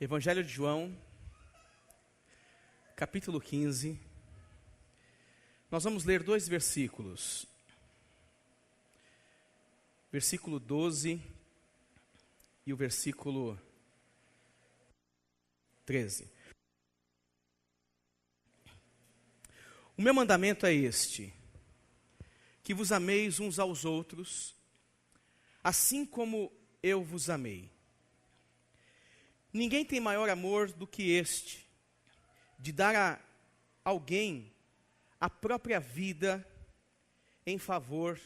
Evangelho de João, capítulo 15. Nós vamos ler dois versículos. Versículo 12 e o versículo 13. O meu mandamento é este: que vos ameis uns aos outros, assim como eu vos amei. Ninguém tem maior amor do que este, de dar a alguém a própria vida em favor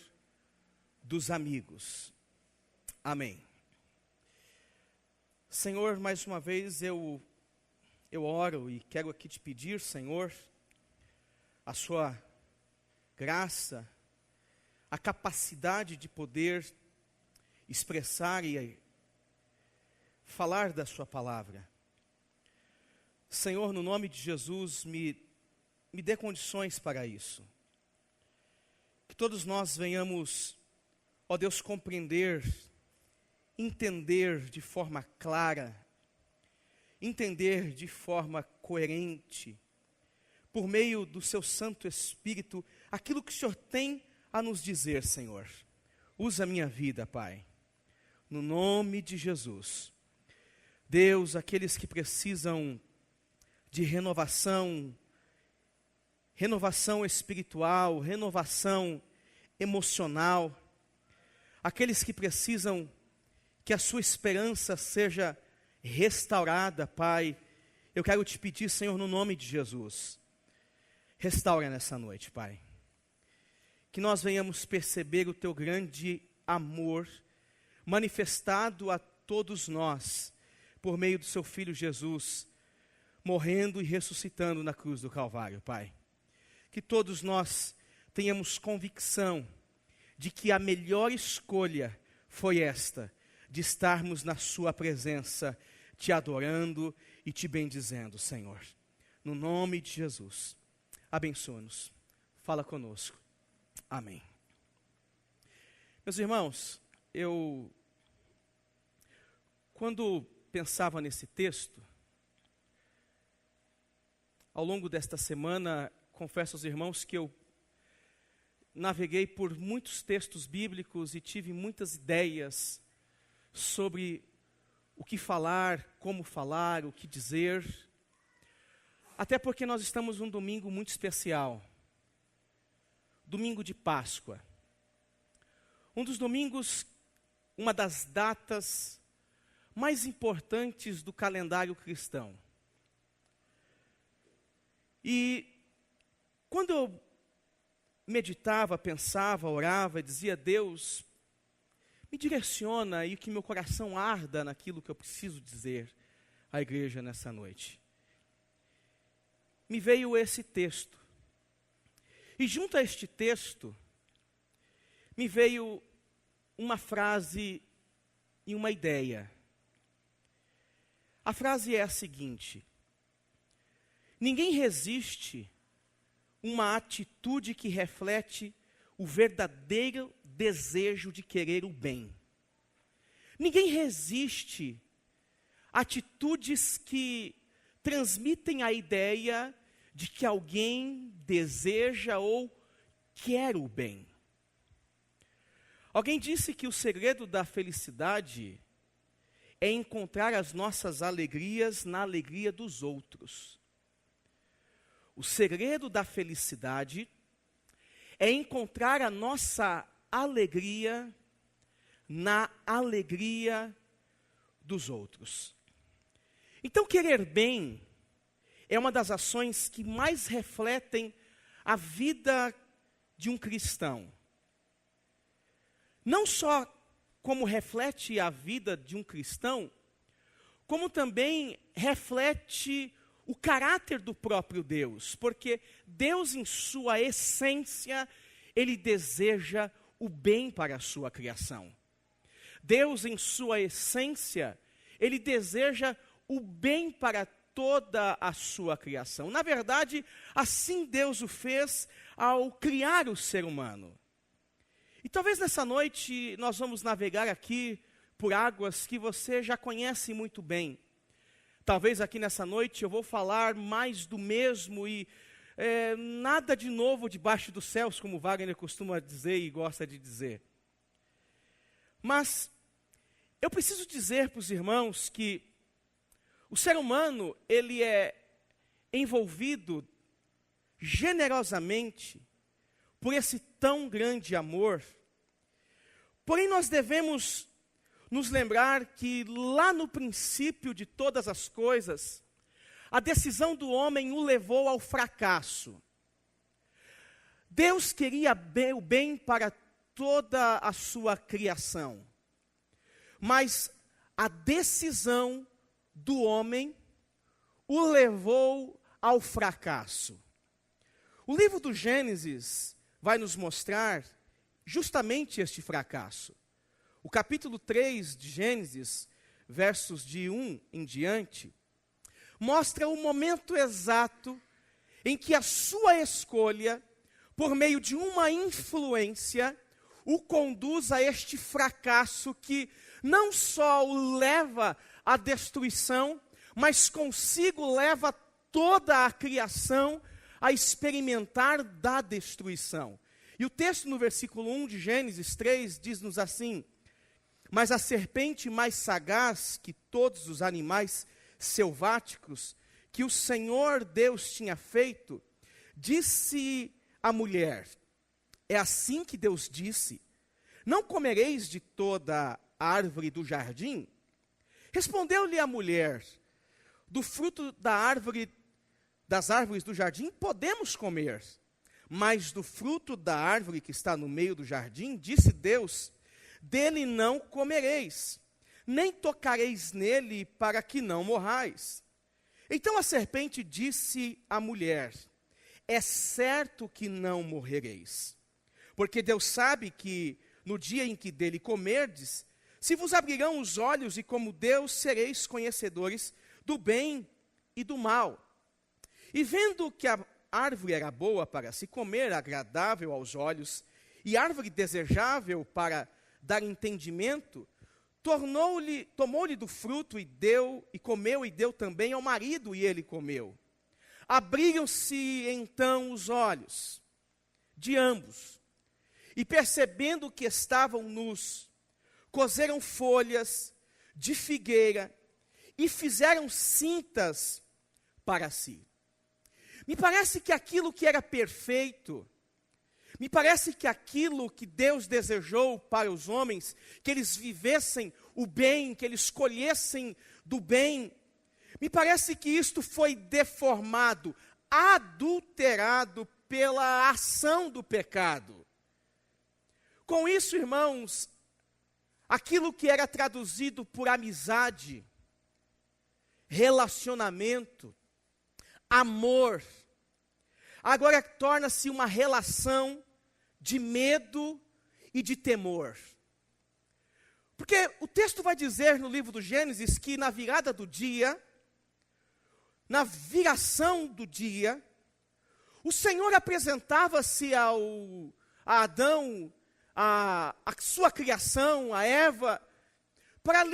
dos amigos. Amém. Senhor, mais uma vez eu oro e quero aqui te pedir, Senhor, a sua graça, a capacidade de poder expressar e falar da sua palavra. Senhor, no nome de Jesus, me dê condições para isso. Que todos nós venhamos, ó Deus, compreender, entender de forma clara, entender de forma coerente, por meio do seu Santo Espírito, aquilo que o Senhor tem a nos dizer, Senhor. Usa a minha vida, Pai, no nome de Jesus. Deus, aqueles que precisam de renovação espiritual, renovação emocional, aqueles que precisam que a sua esperança seja restaurada, Pai, eu quero te pedir, Senhor, no nome de Jesus, restaura nessa noite, Pai, que nós venhamos perceber o teu grande amor manifestado a todos nós, por meio do seu Filho Jesus, morrendo e ressuscitando na cruz do Calvário, Pai. Que todos nós tenhamos convicção de que a melhor escolha foi esta, de estarmos na sua presença, te adorando e te bendizendo, Senhor. No nome de Jesus, abençoa-nos, fala conosco. Amém. Meus irmãos, quando pensava nesse texto, ao longo desta semana, confesso aos irmãos que eu naveguei por muitos textos bíblicos e tive muitas ideias sobre o que falar, como falar, o que dizer, até porque nós estamos num domingo muito especial, domingo de Páscoa, um dos domingos, uma das datas mais importantes do calendário cristão. E quando eu meditava, pensava, orava, dizia: Deus, me direciona e que meu coração arda naquilo que eu preciso dizer à igreja nessa noite. Me veio esse texto. E junto a este texto, me veio uma frase e uma ideia. A frase é a seguinte: ninguém resiste uma atitude que reflete o verdadeiro desejo de querer o bem. Ninguém resiste atitudes que transmitem a ideia de que alguém deseja ou quer o bem. Alguém disse que o segredo da felicidade é encontrar as nossas alegrias na alegria dos outros. O segredo da felicidade é encontrar a nossa alegria na alegria dos outros. Então, querer bem é uma das ações que mais refletem a vida de um cristão. Não só como reflete a vida de um cristão, como também reflete o caráter do próprio Deus, porque Deus, em sua essência, Ele deseja o bem para a sua criação. Deus, em sua essência, Ele deseja o bem para toda a sua criação. Na verdade, assim Deus o fez ao criar o ser humano. E talvez nessa noite nós vamos navegar aqui por águas que você já conhece muito bem. Talvez aqui nessa noite eu vou falar mais do mesmo e nada de novo debaixo dos céus, como Wagner costuma dizer e gosta de dizer. Mas eu preciso dizer para os irmãos que o ser humano, ele é envolvido generosamente por esse tão grande amor. Porém, nós devemos nos lembrar que lá no princípio de todas as coisas, a decisão do homem o levou ao fracasso. Deus queria o bem para toda a sua criação, mas a decisão do homem o levou ao fracasso. O livro do Gênesis vai nos mostrar justamente este fracasso. O capítulo 3 de Gênesis, versos de 1 em diante, mostra o momento exato em que a sua escolha, por meio de uma influência, o conduz a este fracasso que não só o leva à destruição, mas consigo leva toda a criação a experimentar da destruição. E o texto no versículo 1 de Gênesis 3 diz-nos assim: mas a serpente mais sagaz que todos os animais selváticos que o Senhor Deus tinha feito, disse à mulher, é assim que Deus disse, não comereis de toda a árvore do jardim? Respondeu-lhe a mulher, do fruto das árvores do jardim podemos comer, mas do fruto da árvore que está no meio do jardim, disse Deus, dele não comereis, nem tocareis nele para que não morrais. Então a serpente disse à mulher, é certo que não morrereis, porque Deus sabe que no dia em que dele comerdes, se vos abrirão os olhos e como Deus sereis conhecedores do bem e do mal. E vendo que a árvore era boa para se comer, agradável aos olhos, e árvore desejável para dar entendimento, tomou-lhe do fruto e comeu e deu também ao marido e ele comeu. Abriram-se então os olhos de ambos e percebendo que estavam nus, coseram folhas de figueira e fizeram cintas para si. Me parece que aquilo que era perfeito, me parece que aquilo que Deus desejou para os homens, que eles vivessem o bem, que eles colhessem do bem, me parece que isto foi deformado, adulterado pela ação do pecado. Com isso, irmãos, aquilo que era traduzido por amizade, relacionamento, amor, agora torna-se uma relação de medo e de temor. Porque o texto vai dizer no livro do Gênesis que na virada do dia, na viração do dia, o Senhor apresentava-se a Adão, a sua criação, a Eva, para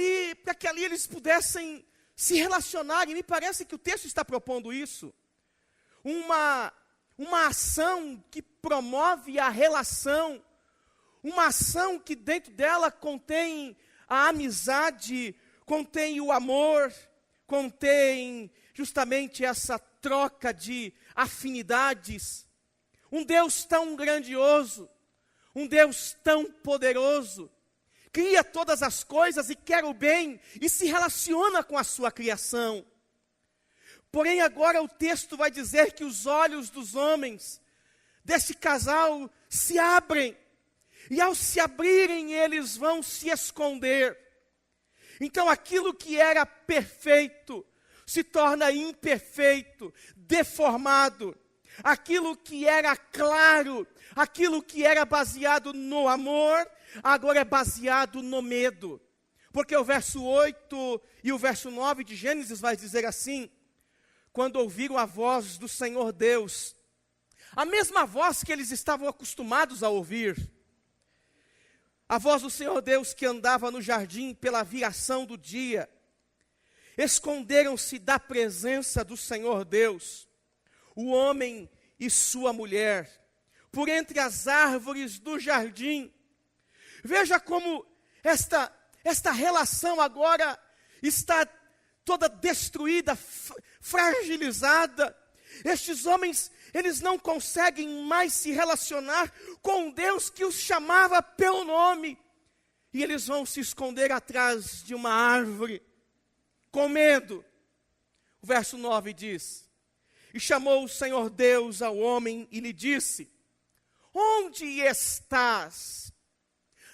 que ali eles pudessem se relacionar. E me parece que o texto está propondo isso. Uma ação que promove a relação, uma ação que dentro dela contém a amizade, contém o amor, contém justamente essa troca de afinidades. Um Deus tão grandioso, um Deus tão poderoso, cria todas as coisas e quer o bem e se relaciona com a sua criação. Porém, agora o texto vai dizer que os olhos dos homens, desse casal, se abrem. E ao se abrirem, eles vão se esconder. Então, aquilo que era perfeito, se torna imperfeito, deformado. Aquilo que era claro, aquilo que era baseado no amor, agora é baseado no medo. Porque o verso 8 e o verso 9 de Gênesis vai dizer assim: quando ouviram a voz do Senhor Deus, a mesma voz que eles estavam acostumados a ouvir, a voz do Senhor Deus que andava no jardim pela viração do dia, esconderam-se da presença do Senhor Deus, o homem e sua mulher, por entre as árvores do jardim. Veja como esta relação agora está toda destruída, fragilizada. Estes homens, eles não conseguem mais se relacionar com Deus que os chamava pelo nome. E eles vão se esconder atrás de uma árvore, com medo. O verso 9 diz: e chamou o Senhor Deus ao homem e lhe disse: onde estás?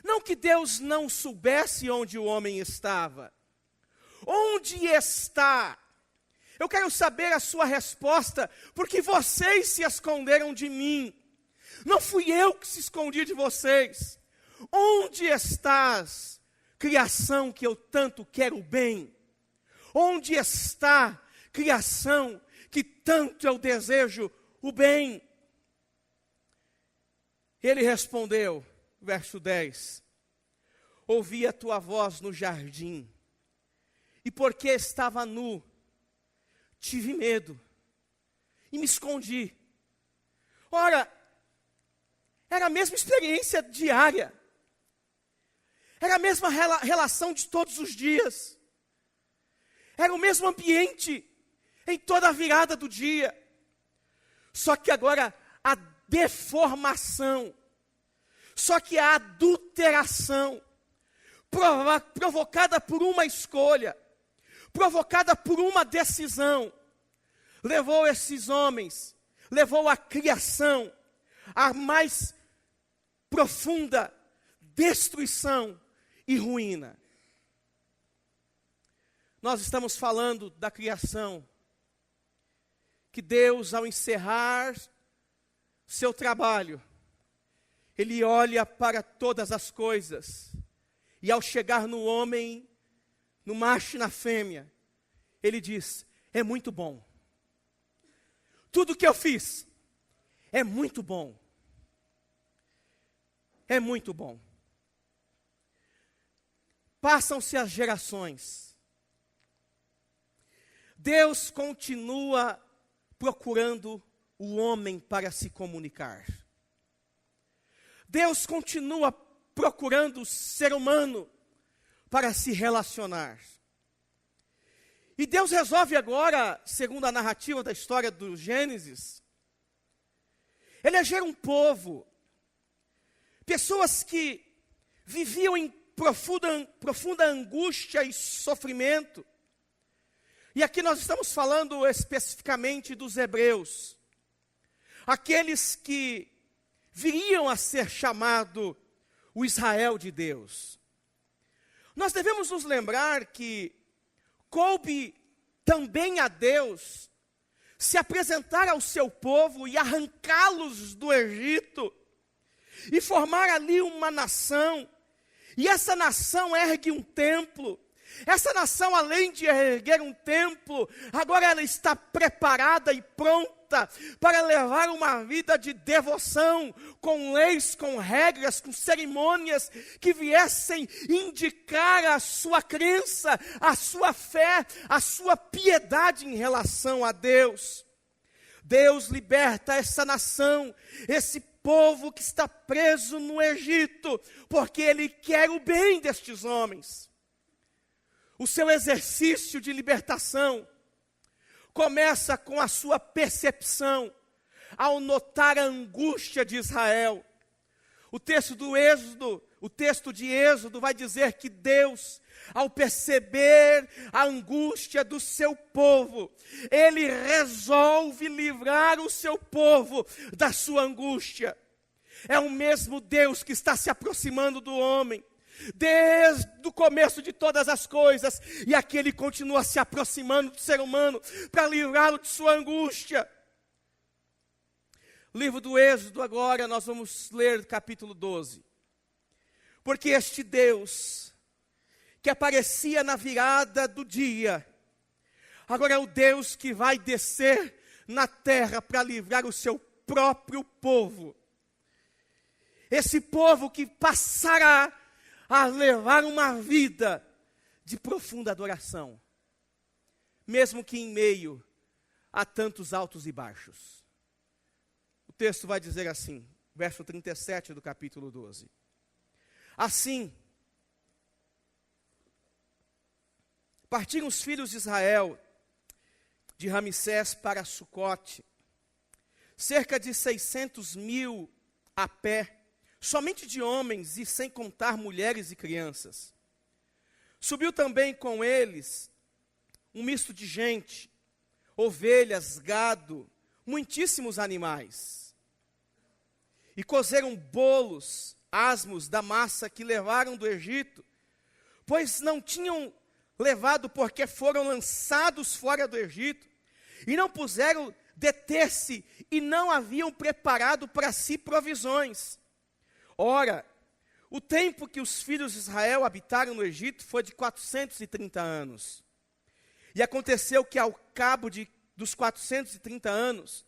Não que Deus não soubesse onde o homem estava. Onde está? Eu quero saber a sua resposta, porque vocês se esconderam de mim. Não fui eu que se escondi de vocês. Onde estás, criação que eu tanto quero bem? Onde está, criação que tanto eu desejo o bem? Ele respondeu, verso 10: ouvi a tua voz no jardim, e porque estava nu, tive medo e me escondi. Ora, era a mesma experiência diária, era a mesma relação de todos os dias, era o mesmo ambiente em toda a virada do dia. Só que agora a deformação, só que a adulteração, provocada por uma escolha, provocada por uma decisão, levou esses homens, levou a criação à mais profunda destruição e ruína. Nós estamos falando da criação, que Deus, ao encerrar seu trabalho, Ele olha para todas as coisas, e ao chegar no homem, no macho e na fêmea, Ele diz: é muito bom. Tudo que eu fiz é muito bom. É muito bom. Passam-se as gerações. Deus continua procurando o homem para se comunicar. Deus continua procurando o ser humano para se relacionar. E Deus resolve agora, segundo a narrativa da história do Gênesis, eleger um povo, pessoas que viviam em profunda angústia e sofrimento. E aqui nós estamos falando especificamente dos hebreus, aqueles que viriam a ser chamado o Israel de Deus. Nós devemos nos lembrar que coube também a Deus se apresentar ao seu povo e arrancá-los do Egito e formar ali uma nação. E essa nação ergue um templo. Essa nação, além de erguer um templo, agora ela está preparada e pronta para levar uma vida de devoção, com leis, com regras, com cerimônias que viessem indicar a sua crença, a sua fé, a sua piedade em relação a Deus. Deus liberta essa nação, esse povo que está preso no Egito, porque Ele quer o bem destes homens. O seu exercício de libertação começa com a sua percepção, ao notar a angústia de Israel. O texto de Êxodo vai dizer que Deus, ao perceber a angústia do seu povo, Ele resolve livrar o seu povo da sua angústia. É o mesmo Deus que está se aproximando do homem, desde o começo de todas as coisas, e aqui Ele continua se aproximando do ser humano para livrá-lo de sua angústia. Livro do Êxodo, agora nós vamos ler capítulo 12. Porque este Deus, que aparecia na virada do dia, agora é o Deus que vai descer na terra para livrar o seu próprio povo. Esse povo que passará a levar uma vida de profunda adoração. mesmo que em meio a tantos altos e baixos. O texto vai dizer assim, verso 37 do capítulo 12. Assim, partiram os filhos de Israel de Ramsés para Sucote, cerca de 600.000 a pé, somente de homens e sem contar mulheres e crianças. Subiu também com eles um misto de gente, ovelhas, gado, muitíssimos animais. E cozeram bolos, asmos da massa que levaram do Egito, pois não tinham levado porque foram lançados fora do Egito, e não puseram deter-se, e não haviam preparado para si provisões. Ora, o tempo que os filhos de Israel habitaram no Egito foi de 430 anos. E aconteceu que ao cabo dos 430 anos,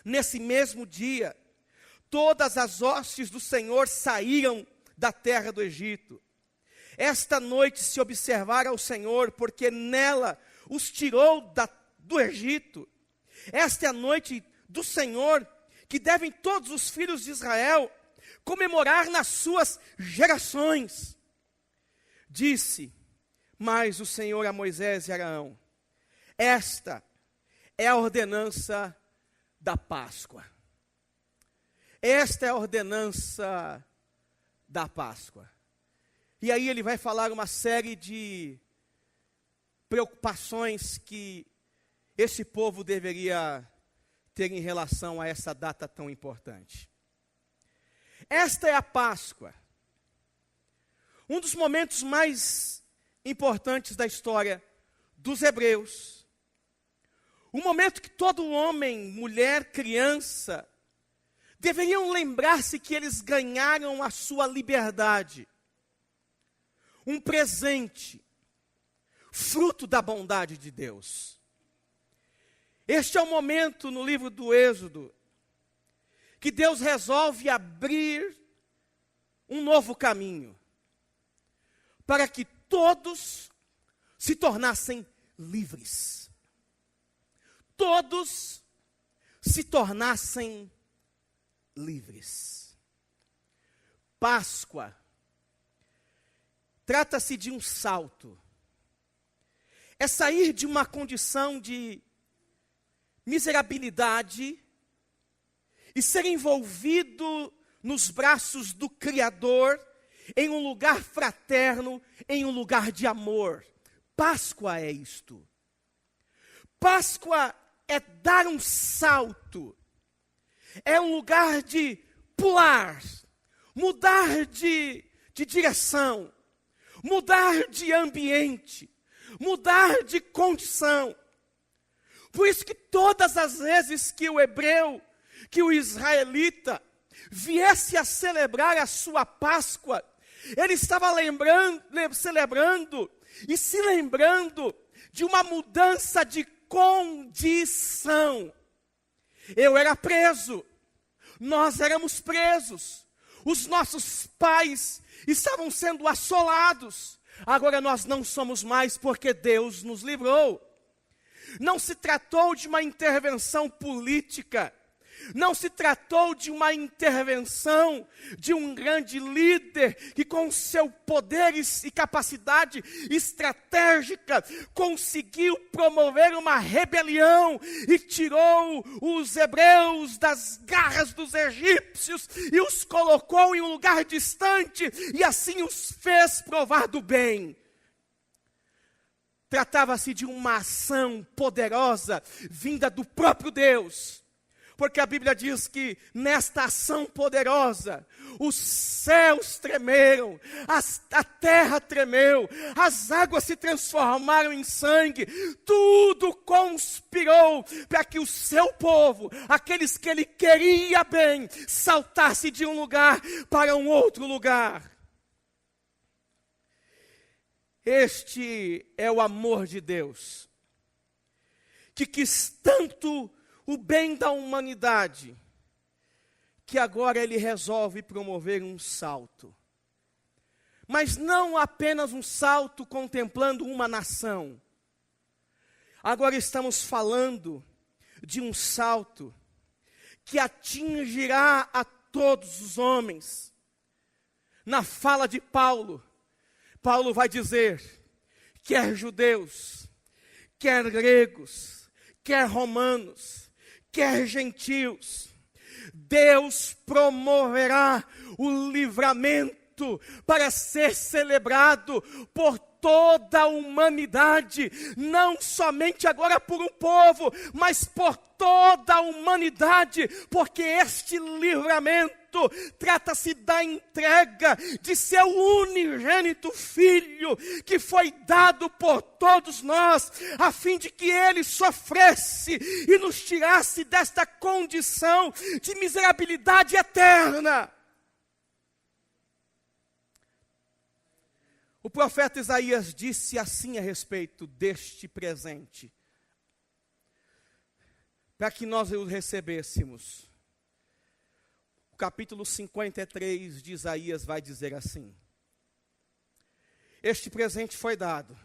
nesse mesmo dia, todas as hostes do Senhor saíram da terra do Egito. Esta noite se observara ao Senhor, porque nela os tirou do Egito. Esta é a noite do Senhor, que devem todos os filhos de Israel comemorar nas suas gerações. Disse mais o Senhor a Moisés e Arão: esta é a ordenança da Páscoa. Esta é a ordenança da Páscoa. E aí ele vai falar uma série de preocupações que esse povo deveria ter em relação a essa data tão importante. Esta é a Páscoa, um dos momentos mais importantes da história dos hebreus. Um momento que todo homem, mulher, criança, deveriam lembrar-se que eles ganharam a sua liberdade. Um presente, fruto da bondade de Deus. Este é o momento no livro do Êxodo que Deus resolve abrir um novo caminho para que todos se tornassem livres. Todos se tornassem livres. Páscoa trata-se de um salto. É sair de uma condição de miserabilidade e ser envolvido nos braços do Criador, em um lugar fraterno, em um lugar de amor. Páscoa é isto. Páscoa é dar um salto. É um lugar de pular, mudar de direção, mudar de ambiente, mudar de condição. Por isso que todas as vezes que o hebreu, que o israelita viesse a celebrar a sua Páscoa, ele estava celebrando e se lembrando de uma mudança de condição. Eu era preso, nós éramos presos, os nossos pais estavam sendo assolados, agora nós não somos mais porque Deus nos livrou. Não se tratou de uma intervenção política, não se tratou de uma intervenção de um grande líder que com seu poder e capacidade estratégica conseguiu promover uma rebelião e tirou os hebreus das garras dos egípcios e os colocou em um lugar distante e assim os fez provar do bem. Tratava-se de uma ação poderosa vinda do próprio Deus. Porque a Bíblia diz que nesta ação poderosa, os céus tremeram, a terra tremeu, as águas se transformaram em sangue, tudo conspirou para que o seu povo, aqueles que ele queria bem, saltasse de um lugar para um outro lugar. Este é o amor de Deus, que quis tanto o bem da humanidade, que agora ele resolve promover um salto. Mas não apenas um salto contemplando uma nação. Agora estamos falando de um salto que atingirá a todos os homens. Na fala de Paulo, Paulo vai dizer, quer judeus, quer gregos, quer romanos, quer gentios, Deus promoverá o livramento para ser celebrado por toda a humanidade, não somente agora por um povo, mas por toda a humanidade, porque este livramento trata-se da entrega de seu unigênito Filho, que foi dado por todos nós, a fim de que ele sofresse e nos tirasse desta condição de miserabilidade eterna. O profeta Isaías disse assim a respeito deste presente, para que nós o recebêssemos. O capítulo 53 de Isaías vai dizer assim: este presente foi dado,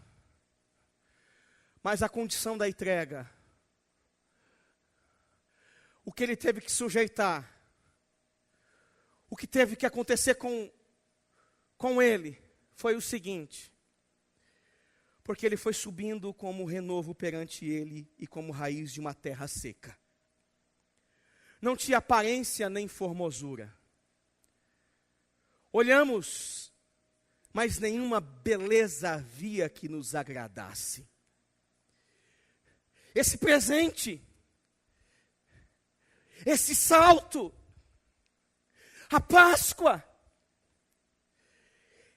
mas a condição da entrega, o que ele teve que sujeitar, o que teve que acontecer com ele, foi o seguinte: porque ele foi subindo como renovo perante ele e como raiz de uma terra seca. Não tinha aparência nem formosura. Olhamos, mas nenhuma beleza havia que nos agradasse. Esse presente, esse salto, a Páscoa,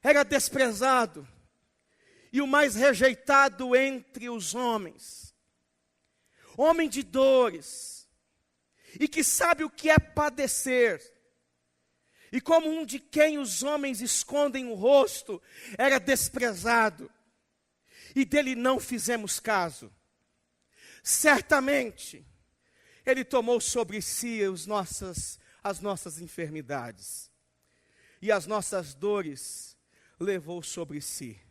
era desprezado e o mais rejeitado entre os homens. Homem de dores, e que sabe o que é padecer. E como um de quem os homens escondem o rosto, era desprezado. E dele não fizemos caso. Certamente, ele tomou sobre si as nossas enfermidades. E as nossas dores levou sobre si.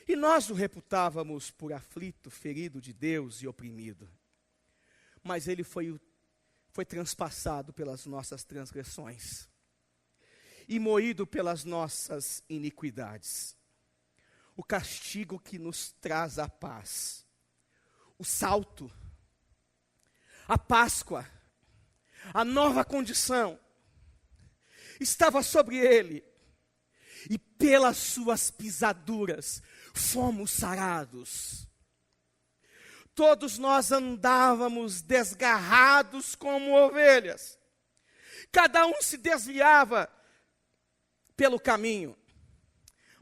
E nós o reputávamos por aflito, ferido de Deus e oprimido. Mas ele foi transpassado pelas nossas transgressões e moído pelas nossas iniquidades. O castigo que nos traz a paz, o salto, a Páscoa, a nova condição, estava sobre ele, e pelas suas pisaduras fomos sarados. Todos nós andávamos desgarrados como ovelhas. Cada um se desviava pelo caminho.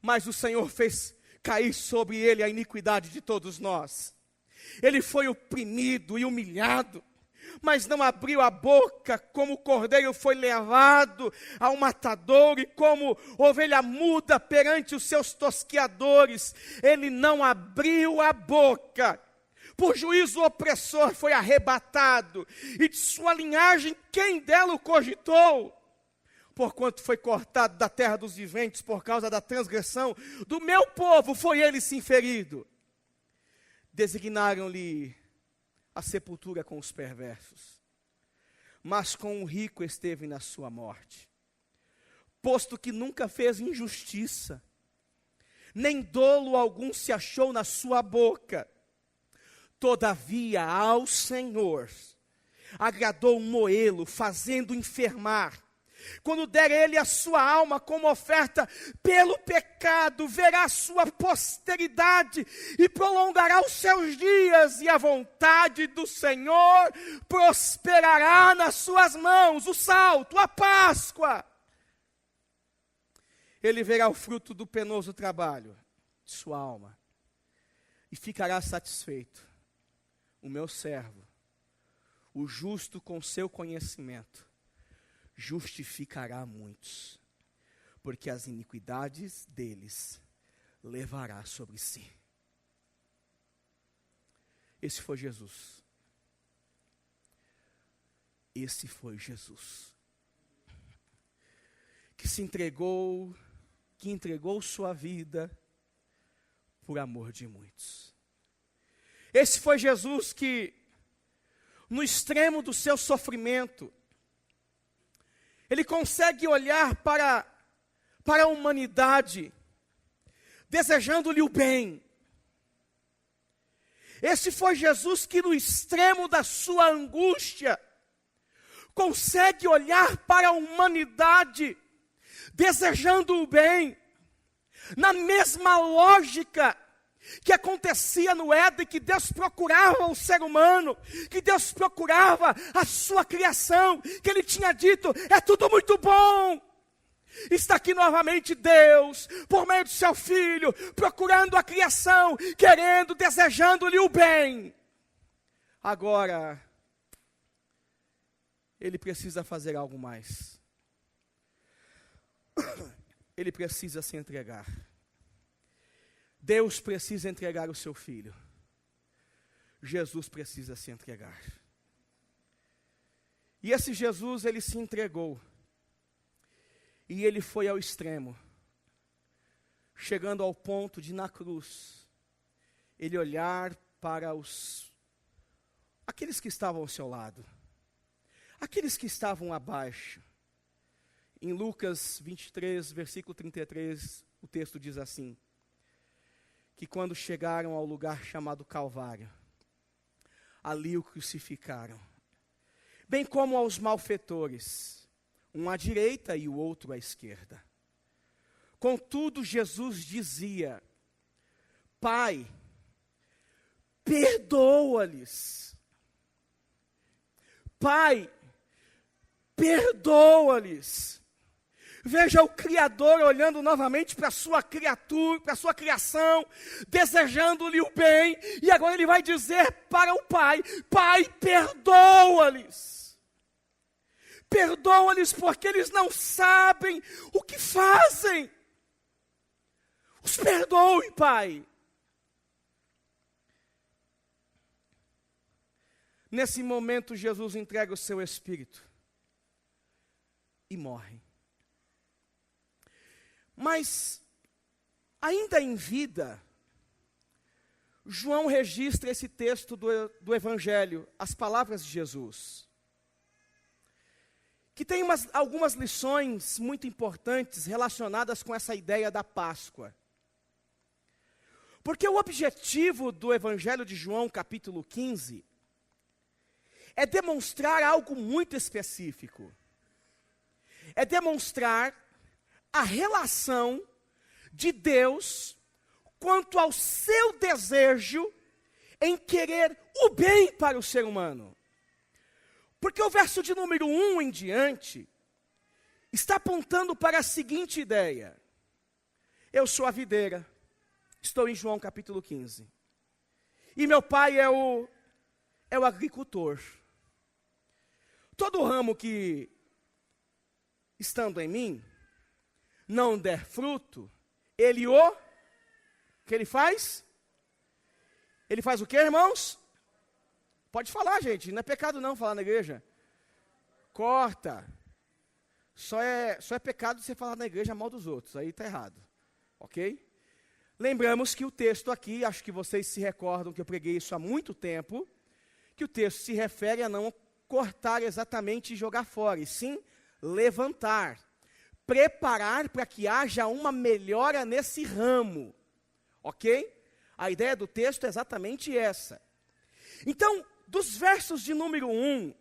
Mas o Senhor fez cair sobre ele a iniquidade de todos nós. Ele foi oprimido e humilhado, mas não abriu a boca. Como o cordeiro foi levado ao matador, e como ovelha muda perante os seus tosqueadores, ele não abriu a boca. Por juízo opressor foi arrebatado, e de sua linhagem quem dela o cogitou? Porquanto foi cortado da terra dos viventes por causa da transgressão do meu povo, foi ele sim ferido. Designaram-lhe a sepultura com os perversos, mas com o rico esteve na sua morte, posto que nunca fez injustiça, nem dolo algum se achou na sua boca. Todavia ao Senhor agradou moê-lo, fazendo enfermar. Quando der ele a sua alma como oferta pelo pecado, verá a sua posteridade e prolongará os seus dias, e a vontade do Senhor prosperará nas suas mãos. O salto, a Páscoa. Ele verá o fruto do penoso trabalho de sua alma e ficará satisfeito. O meu servo, o justo com seu conhecimento, justificará muitos, porque as iniquidades deles levará sobre si. Esse foi Jesus. Esse foi Jesus. Que entregou sua vida por amor de muitos. Esse foi Jesus que, no extremo do seu sofrimento, ele consegue olhar para a humanidade, desejando-lhe o bem. Esse foi Jesus que, no extremo da sua angústia, consegue olhar para a humanidade, desejando o bem, na mesma lógica que acontecia no Éden, que Deus procurava o ser humano, que Deus procurava a sua criação, que Ele tinha dito, é tudo muito bom. Está aqui novamente Deus, por meio do seu Filho, procurando a criação, querendo, desejando-lhe o bem. Agora, Ele precisa fazer algo mais. Ele precisa se entregar. Deus precisa entregar o seu Filho. Jesus precisa se entregar. E esse Jesus, ele se entregou. E ele foi ao extremo. Chegando ao ponto de, na cruz, ele olhar para aqueles que estavam ao seu lado. Aqueles que estavam abaixo. Em Lucas 23, versículo 33, o texto diz assim: que quando chegaram ao lugar chamado Calvário, ali o crucificaram, bem como aos malfeitores, um à direita e o outro à esquerda. Contudo, Jesus dizia: Pai, perdoa-lhes. Pai, perdoa-lhes. Veja o Criador olhando novamente para a sua criatura, para a sua criação, desejando-lhe o bem, e agora ele vai dizer para o Pai: Pai, perdoa-lhes. Perdoa-lhes porque eles não sabem o que fazem. Os perdoe, Pai. Nesse momento, Jesus entrega o seu espírito e morre. Mas, ainda em vida, João registra esse texto do Evangelho, as palavras de Jesus, que tem algumas lições muito importantes relacionadas com essa ideia da Páscoa. Porque o objetivo do Evangelho de João, capítulo 15, é demonstrar algo muito específico. É demonstrar a relação de Deus quanto ao seu desejo em querer o bem para o ser humano. Porque o verso de número 1 em diante está apontando para a seguinte ideia: eu sou a videira, estou em João capítulo 15, e meu pai é o agricultor. Todo ramo que, estando em mim, não der fruto, o que ele faz? Ele faz o que, irmãos? Pode falar, gente, não é pecado não falar na igreja. Corta. Só é pecado você falar na igreja mal dos outros, aí está errado, ok? Lembramos que o texto aqui, acho que vocês se recordam que eu preguei isso há muito tempo, que o texto se refere a não cortar exatamente e jogar fora, e sim levantar. Preparar para que haja uma melhora nesse ramo, ok? A ideia do texto é exatamente essa. Então, dos versos de número 1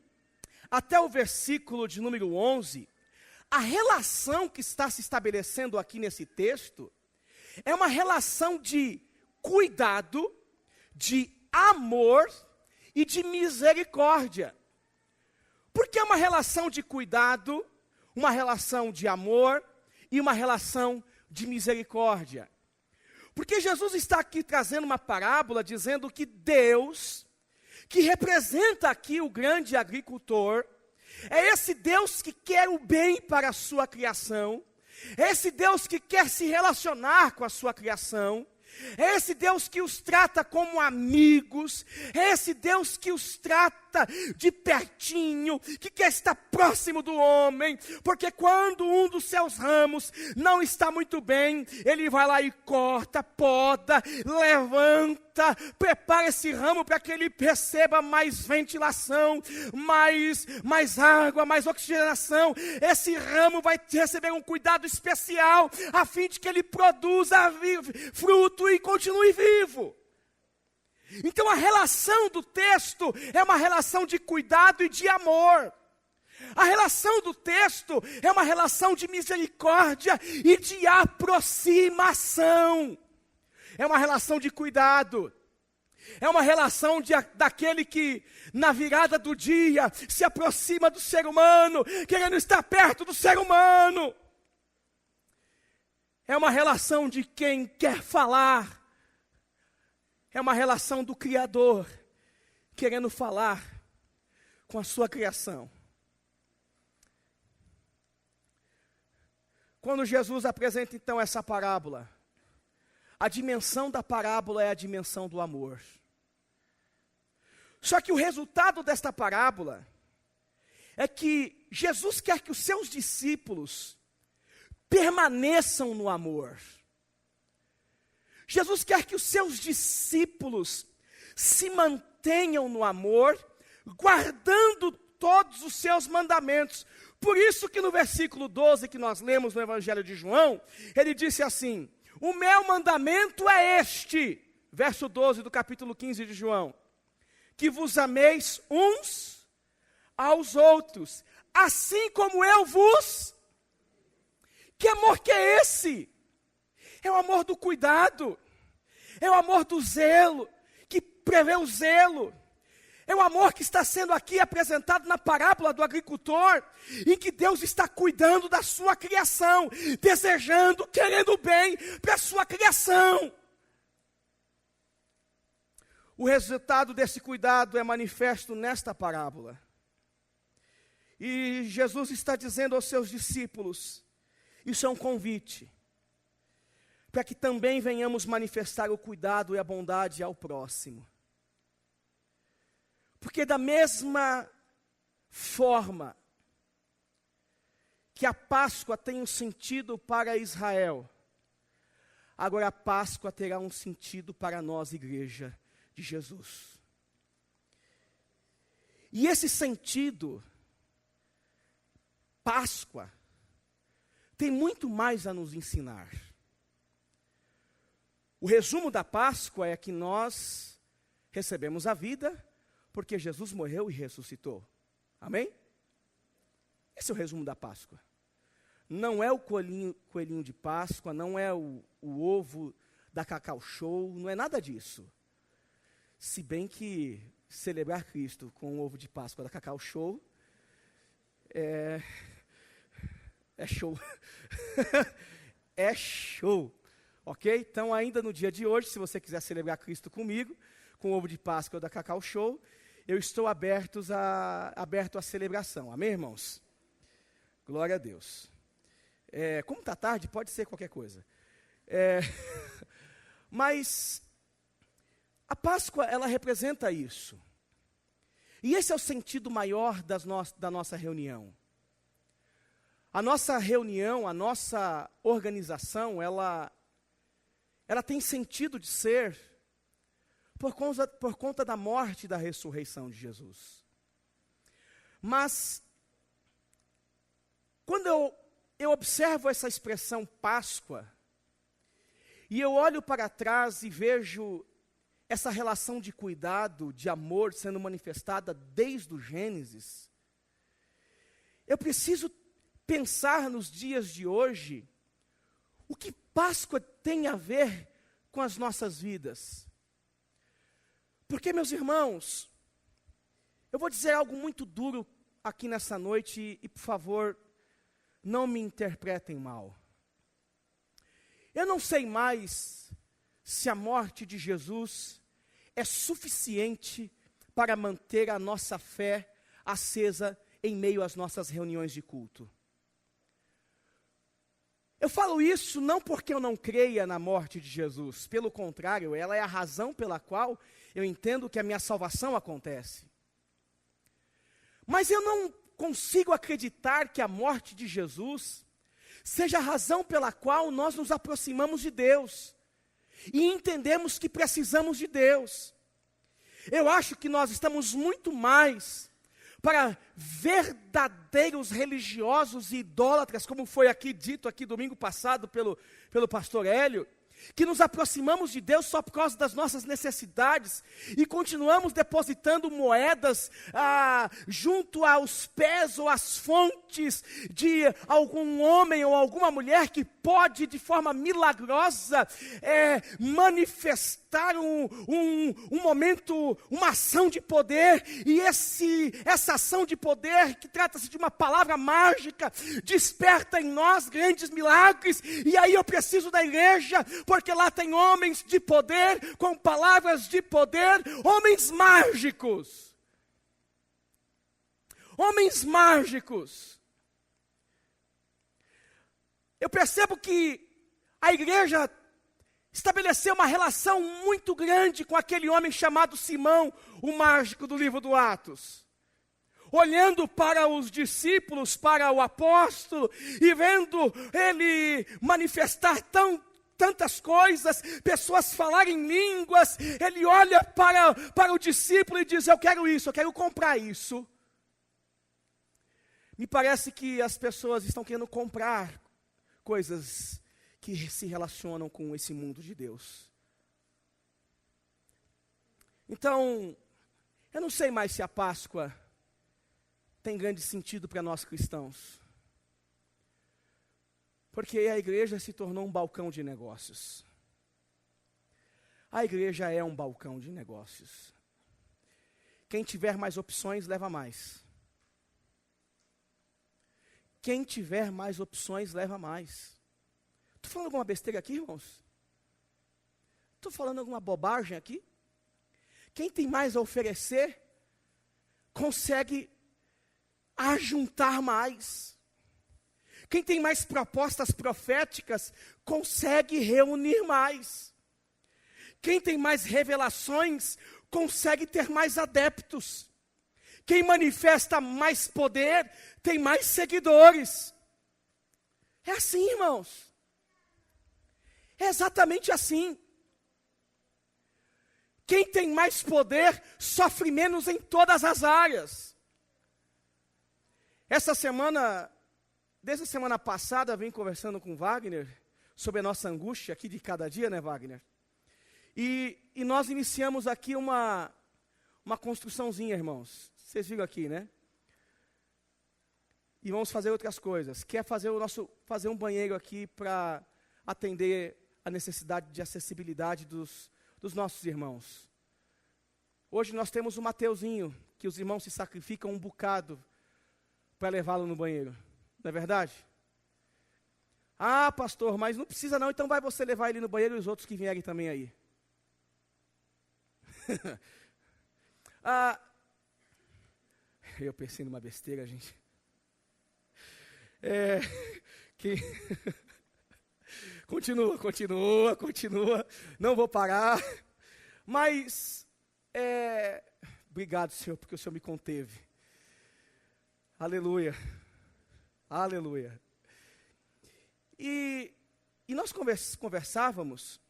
até o versículo de número 11, a relação que está se estabelecendo aqui nesse texto é uma relação de cuidado, de amor e de misericórdia. Por que uma relação de cuidado, uma relação de amor e uma relação de misericórdia? Porque Jesus está aqui trazendo uma parábola dizendo que Deus, que representa aqui o grande agricultor, é esse Deus que quer o bem para a sua criação, é esse Deus que quer se relacionar com a sua criação, é esse Deus que os trata como amigos, é esse Deus que os trata trata de pertinho, que quer estar próximo do homem, porque quando um dos seus ramos não está muito bem, ele vai lá e corta, poda, levanta, prepara esse ramo para que ele receba mais ventilação, mais água, mais oxigenação. Esse ramo vai receber um cuidado especial, a fim de que ele produza fruto e continue vivo. Então a relação do texto é uma relação de cuidado e de amor. A relação do texto é uma relação de misericórdia e de aproximação. É uma relação de cuidado. É uma relação daquele que, na virada do dia, se aproxima do ser humano, querendo estar perto do ser humano. É uma relação de quem quer falar. É uma relação do Criador, querendo falar com a sua criação. Quando Jesus apresenta então essa parábola, a dimensão da parábola é a dimensão do amor. Só que o resultado desta parábola é que Jesus quer que os seus discípulos permaneçam no amor. Jesus quer que os seus discípulos se mantenham no amor, guardando todos os seus mandamentos. Por isso que no versículo 12 que nós lemos no Evangelho de João, ele disse assim: o meu mandamento é este, verso 12 do capítulo 15 de João, que vos ameis uns aos outros, assim como eu vos. Que amor que é esse? É o amor do cuidado, é o amor do zelo, que prevê o zelo. É o amor que está sendo aqui apresentado na parábola do agricultor, em que Deus está cuidando da sua criação, desejando, querendo o bem para a sua criação. O resultado desse cuidado é manifesto nesta parábola. E Jesus está dizendo aos seus discípulos, isso é um convite, para que também venhamos manifestar o cuidado e a bondade ao próximo. Porque da mesma forma que a Páscoa tem um sentido para Israel, agora a Páscoa terá um sentido para nós, igreja de Jesus. E esse sentido, Páscoa, tem muito mais a nos ensinar. O resumo da Páscoa é que nós recebemos a vida porque Jesus morreu e ressuscitou. Amém? Esse é o resumo da Páscoa. Não é o coelhinho de Páscoa, não é o ovo da Cacau Show, não é nada disso. Se bem que celebrar Cristo com o ovo de Páscoa da Cacau Show é show. É show. Ok? Então, ainda no dia de hoje, se você quiser celebrar Cristo comigo, com o ovo de Páscoa da Cacau Show, eu estou aberto à celebração. Amém, irmãos? Glória a Deus. Como está tarde, pode ser qualquer coisa. Mas a Páscoa, ela representa isso. E esse é o sentido maior da nossa reunião. A nossa reunião, a nossa organização, ela tem sentido de ser por conta da morte e da ressurreição de Jesus. Mas, quando eu observo essa expressão Páscoa, e eu olho para trás e vejo essa relação de cuidado, de amor sendo manifestada desde o Gênesis, eu preciso pensar nos dias de hoje, o que Páscoa tem a ver com as nossas vidas. Porque, meus irmãos, eu vou dizer algo muito duro aqui nessa noite e por favor, não me interpretem mal. Eu não sei mais se a morte de Jesus é suficiente para manter a nossa fé acesa em meio às nossas reuniões de culto. Eu falo isso não porque eu não creia na morte de Jesus, pelo contrário, ela é a razão pela qual eu entendo que a minha salvação acontece. Mas eu não consigo acreditar que a morte de Jesus seja a razão pela qual nós nos aproximamos de Deus e entendemos que precisamos de Deus. Eu acho que nós estamos muito mais para verdadeiros religiosos e idólatras, como foi aqui dito aqui domingo passado pelo pastor Hélio, que nos aproximamos de Deus só por causa das nossas necessidades e continuamos depositando moedas junto aos pés ou às fontes de algum homem ou alguma mulher que pode de forma milagrosa manifestar um momento, uma ação de poder, e essa ação de poder, que trata-se de uma palavra mágica, desperta em nós grandes milagres, e aí eu preciso da igreja, porque lá tem homens de poder, com palavras de poder, homens mágicos. Homens mágicos. Eu percebo que a igreja estabeleceu uma relação muito grande com aquele homem chamado Simão, o mágico do livro do Atos. Olhando para os discípulos, para o apóstolo, e vendo ele manifestar tantas coisas, pessoas falarem em línguas, ele olha para o discípulo e diz: eu quero isso, eu quero comprar isso. Me parece que as pessoas estão querendo comprar coisas que se relacionam com esse mundo de Deus. Então, eu não sei mais se a Páscoa tem grande sentido para nós cristãos. Porque a igreja se tornou um balcão de negócios. A igreja é um balcão de negócios. Quem tiver mais opções, leva mais. Quem tiver mais opções, leva mais. Estou falando alguma besteira aqui, irmãos? Estou falando alguma bobagem aqui? Quem tem mais a oferecer, consegue ajuntar mais. Quem tem mais propostas proféticas, consegue reunir mais. Quem tem mais revelações, consegue ter mais adeptos. Quem manifesta mais poder, tem mais seguidores. É assim, irmãos. É exatamente assim. Quem tem mais poder, sofre menos em todas as áreas. Desde a semana passada, eu vim conversando com o Wagner sobre a nossa angústia aqui de cada dia, né, Wagner? E nós iniciamos aqui uma construçãozinha, irmãos. Vocês viram aqui, né? E vamos fazer outras coisas. Quer fazer um banheiro aqui para atender a necessidade de acessibilidade dos nossos irmãos. Hoje nós temos o Mateuzinho, que os irmãos se sacrificam um bocado para levá-lo no banheiro. Não é verdade? Ah, pastor, mas não precisa não, então vai você levar ele no banheiro e os outros que vierem também aí. Eu pensei numa besteira, gente. Continua. Não vou parar. Mas, obrigado, Senhor, porque o Senhor me conteve. Aleluia. E nós conversávamos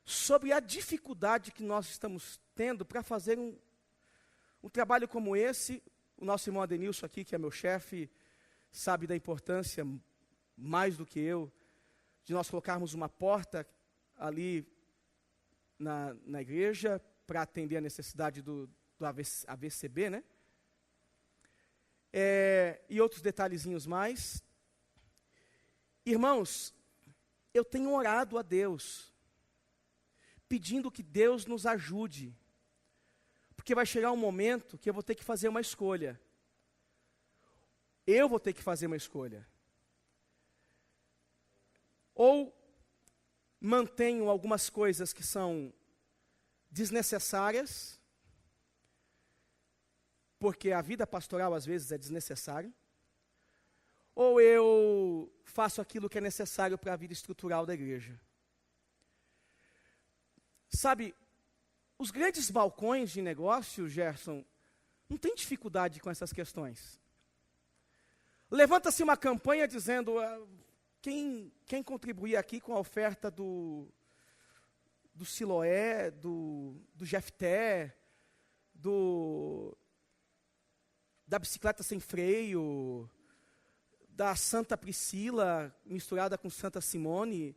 sobre a dificuldade que nós estamos tendo para fazer um trabalho como esse. O nosso irmão Adenilson aqui, que é meu chefe, sabe da importância, mais do que eu, de nós colocarmos uma porta ali na igreja para atender a necessidade do AVCB, né? E outros detalhezinhos mais. Irmãos, eu tenho orado a Deus, pedindo que Deus nos ajude, porque vai chegar um momento que eu vou ter que fazer uma escolha. Eu vou ter que fazer uma escolha. Ou mantenho algumas coisas que são desnecessárias, porque a vida pastoral às vezes é desnecessária, ou eu faço aquilo que é necessário para a vida estrutural da igreja. Sabe, os grandes balcões de negócio, Gerson, não tem dificuldade com essas questões. Levanta-se uma campanha dizendo, quem contribuir aqui com a oferta do Siloé, do Jefté, da bicicleta sem freio, da Santa Priscila, misturada com Santa Simone,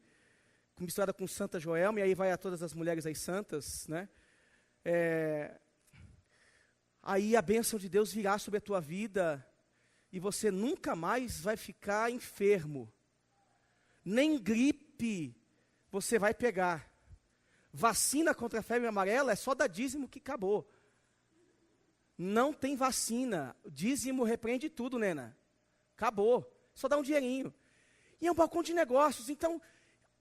misturada com Santa Joelma, e aí vai a todas as mulheres aí santas, né? Aí a bênção de Deus virá sobre a tua vida, e você nunca mais vai ficar enfermo. Nem gripe você vai pegar. Vacina contra a febre amarela é só dar dízimo que acabou. Não tem vacina. Dízimo repreende tudo, nena. Acabou. Só dá um dinheirinho. E é um balcão de negócios. Então,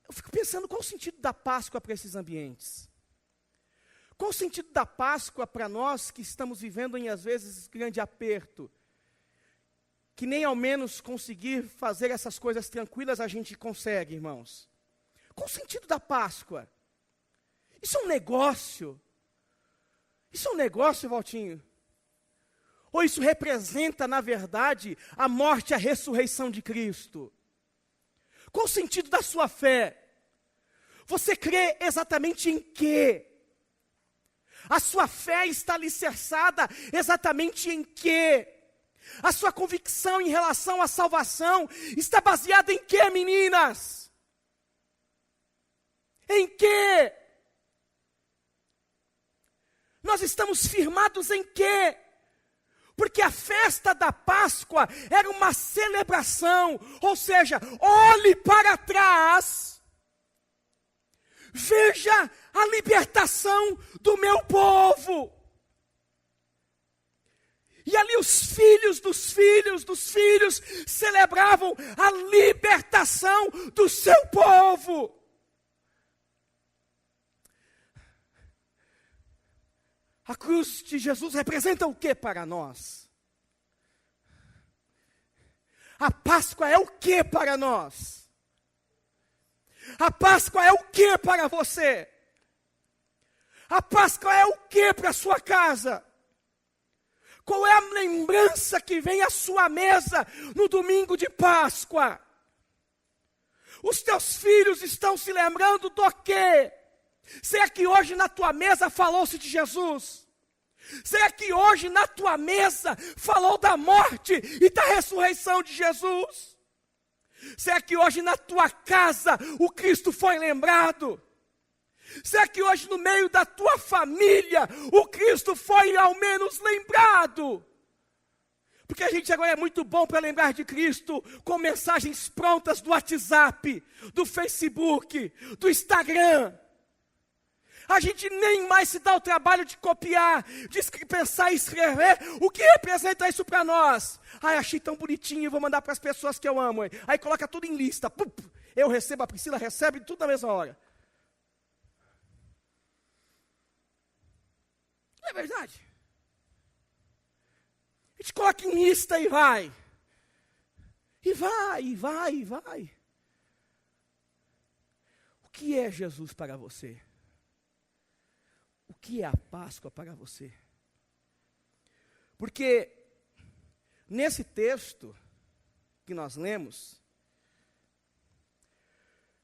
eu fico pensando qual o sentido da Páscoa para esses ambientes. Qual o sentido da Páscoa para nós que estamos vivendo em, às vezes, grande aperto? Que nem ao menos conseguir fazer essas coisas tranquilas a gente consegue, irmãos. Qual o sentido da Páscoa? Isso é um negócio? Isso é um negócio, Valtinho? Ou isso representa, na verdade, a morte e a ressurreição de Cristo? Qual o sentido da sua fé? Você crê exatamente em quê? A sua fé está alicerçada exatamente em quê? A sua convicção em relação à salvação está baseada em quê, meninas? Em quê? Nós estamos firmados em quê? Porque a festa da Páscoa era uma celebração, ou seja, olhe para trás, veja a libertação do meu povo. E ali os filhos dos filhos dos filhos celebravam a libertação do seu povo. A cruz de Jesus representa o que para nós? A Páscoa é o que para nós? A Páscoa é o que para você? A Páscoa é o que para a sua casa? Qual é a lembrança que vem à sua mesa no domingo de Páscoa? Os teus filhos estão se lembrando do quê? Será que hoje na tua mesa falou-se de Jesus? Será que hoje na tua mesa falou da morte e da ressurreição de Jesus? Será que hoje na tua casa o Cristo foi lembrado? Será que hoje no meio da tua família o Cristo foi ao menos lembrado? Porque a gente agora é muito bom para lembrar de Cristo com mensagens prontas do WhatsApp, do Facebook, do Instagram. A gente nem mais se dá o trabalho de copiar, de pensar e escrever. O que representa isso para nós? Ai, achei tão bonitinho, vou mandar para as pessoas que eu amo. Aí coloca tudo em lista. Eu recebo, a Priscila recebe, tudo na mesma hora. Não é verdade? A gente coloca em lista e vai. E vai, e vai, e vai. O que é Jesus para você? O que é a Páscoa para você? Porque nesse texto que nós lemos,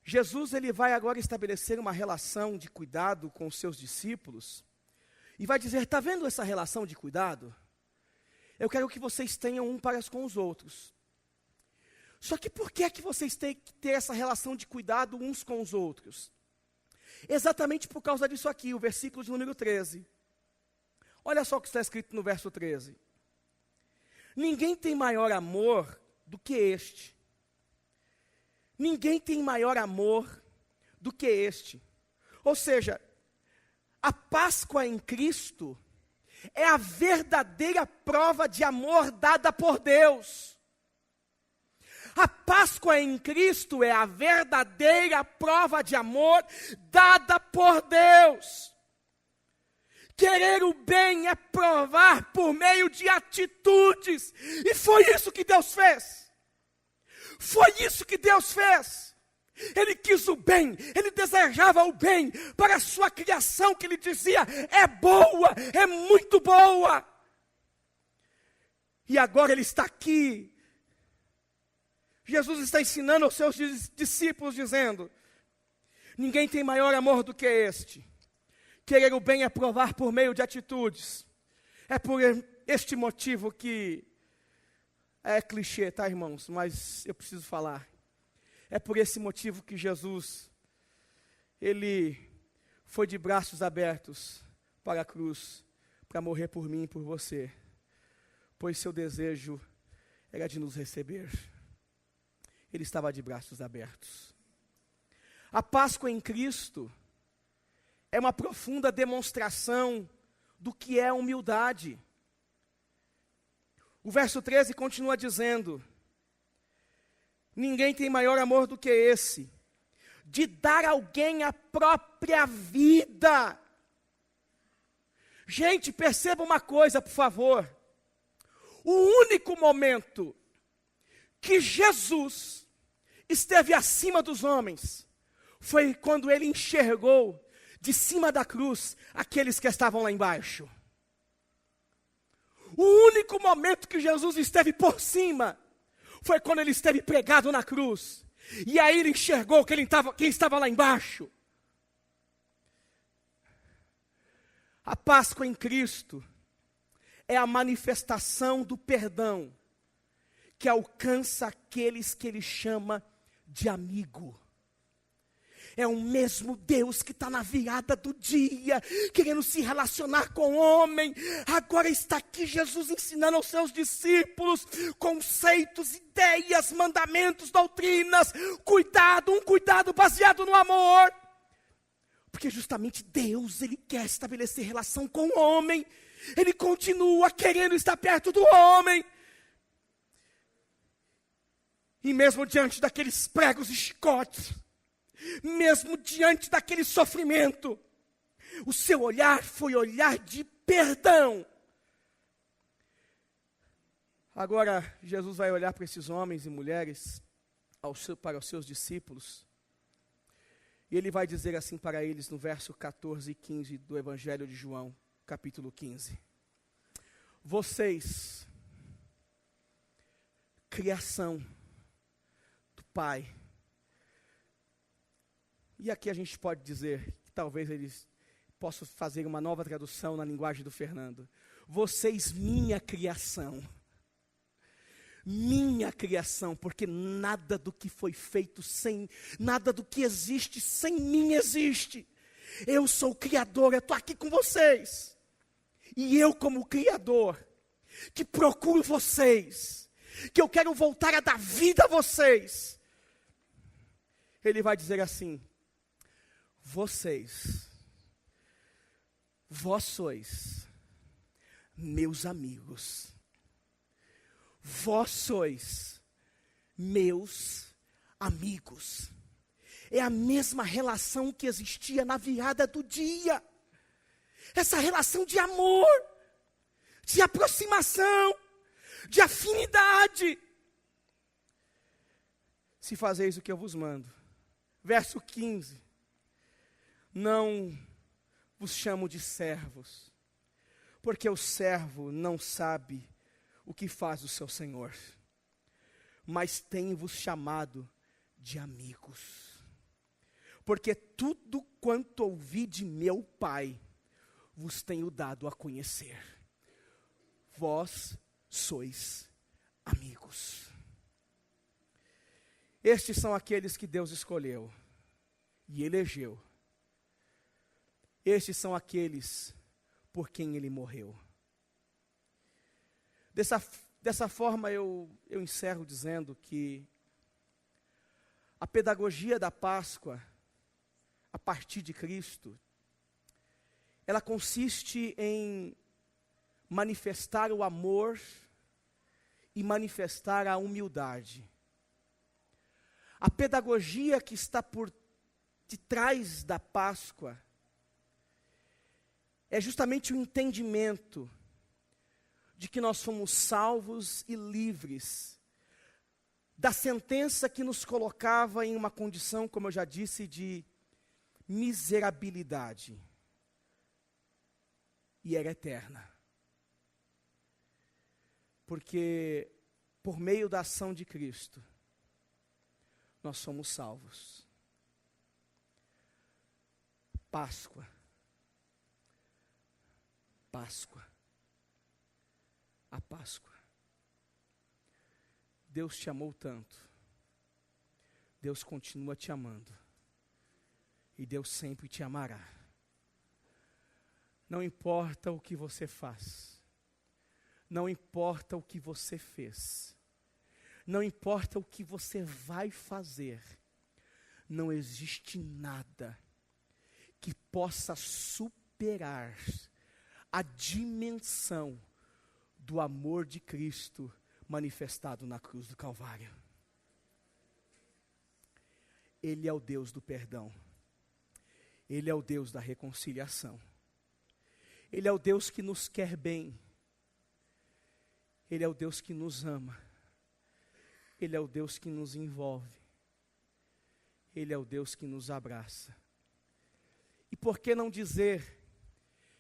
Jesus ele vai agora estabelecer uma relação de cuidado com os seus discípulos e vai dizer, está vendo essa relação de cuidado? Eu quero que vocês tenham um para com os outros. Só que por que é que vocês têm que ter essa relação de cuidado uns com os outros? Exatamente por causa disso aqui, o versículo de número 13. Olha só o que está escrito no verso 13. Ninguém tem maior amor do que este. Ninguém tem maior amor do que este. Ou seja, a Páscoa em Cristo é a verdadeira prova de amor dada por Deus. A Páscoa em Cristo é a verdadeira prova de amor dada por Deus. Querer o bem é provar por meio de atitudes. E foi isso que Deus fez. Foi isso que Deus fez. Ele quis o bem, ele desejava o bem para a sua criação, que ele dizia, é boa, é muito boa. E agora Ele está aqui. Jesus está ensinando aos seus discípulos, dizendo: ninguém tem maior amor do que este. Querer o bem é provar por meio de atitudes. É por este motivo que, é clichê, tá, irmãos? Mas eu preciso falar. É por esse motivo que Jesus, Ele foi de braços abertos para a cruz, para morrer por mim e por você, pois seu desejo era de nos receber. Ele estava de braços abertos. A Páscoa em Cristo é uma profunda demonstração do que é humildade. O verso 13 continua dizendo: ninguém tem maior amor do que esse, de dar a alguém a própria vida. Gente, perceba uma coisa, por favor. O único momento que Jesus esteve acima dos homens foi quando Ele enxergou de cima da cruz aqueles que estavam lá embaixo. O único momento que Jesus esteve por cima foi quando Ele esteve pregado na cruz. E aí Ele enxergou quem estava lá embaixo. A Páscoa em Cristo é a manifestação do perdão que alcança aqueles que Ele chama de amigo. É o mesmo Deus que está na virada do dia, querendo se relacionar com o homem. Agora está aqui Jesus ensinando aos seus discípulos conceitos, ideias, mandamentos, doutrinas, um cuidado baseado no amor. Porque justamente Deus, Ele quer estabelecer relação com o homem. Ele continua querendo estar perto do homem. E mesmo diante daqueles pregos e chicotes, mesmo diante daquele sofrimento, o seu olhar foi olhar de perdão. Agora, Jesus vai olhar para esses homens e mulheres, para os seus discípulos, e Ele vai dizer assim para eles no verso 14 e 15 do Evangelho de João, capítulo 15. Vocês, criação do Pai. E aqui a gente pode dizer, que talvez eles possam fazer uma nova tradução na linguagem do Fernando. Vocês, minha criação. Minha criação, porque nada do que foi feito nada do que existe sem mim existe. Eu sou o Criador, eu estou aqui com vocês. E eu, como Criador, que procuro vocês, que eu quero voltar a dar vida a vocês. Ele vai dizer assim: vós sois meus amigos. Vós sois meus amigos. É a mesma relação que existia na virada do dia. Essa relação de amor, de aproximação, de afinidade. Se fazeis o que eu vos mando. Verso 15. Não vos chamo de servos, porque o servo não sabe o que faz o seu senhor, mas tenho-vos chamado de amigos, porque tudo quanto ouvi de meu Pai, vos tenho dado a conhecer. Vós sois amigos. Estes são aqueles que Deus escolheu e elegeu. Estes são aqueles por quem Ele morreu. Dessa forma eu encerro dizendo que a pedagogia da Páscoa, a partir de Cristo, ela consiste em manifestar o amor e manifestar a humildade. A pedagogia que está por detrás da Páscoa é justamente o entendimento de que nós fomos salvos e livres da sentença que nos colocava em uma condição, como eu já disse, de miserabilidade. E era eterna. Porque por meio da ação de Cristo, nós somos salvos. Páscoa. Páscoa. A Páscoa. Deus te amou tanto. Deus continua te amando. E Deus sempre te amará. Não importa o que você faz. Não importa o que você fez. Não importa o que você vai fazer. Não existe nada que possa superar a dimensão do amor de Cristo manifestado na cruz do Calvário. Ele é o Deus do perdão. Ele é o Deus da reconciliação. Ele é o Deus que nos quer bem. Ele é o Deus que nos ama. Ele é o Deus que nos envolve. Ele é o Deus que nos abraça. E por que não dizer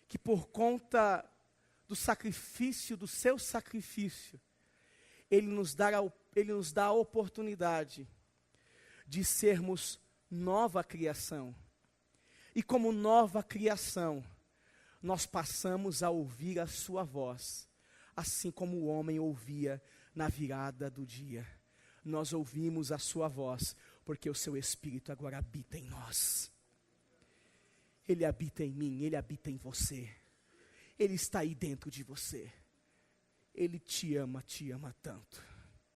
que por conta do sacrifício, do seu sacrifício, Ele nos dá a oportunidade de sermos nova criação. E como nova criação, nós passamos a ouvir a sua voz, assim como o homem ouvia na virada do dia. Nós ouvimos a sua voz, porque o seu Espírito agora habita em nós. Ele habita em mim, Ele habita em você. Ele está aí dentro de você. Ele te ama tanto.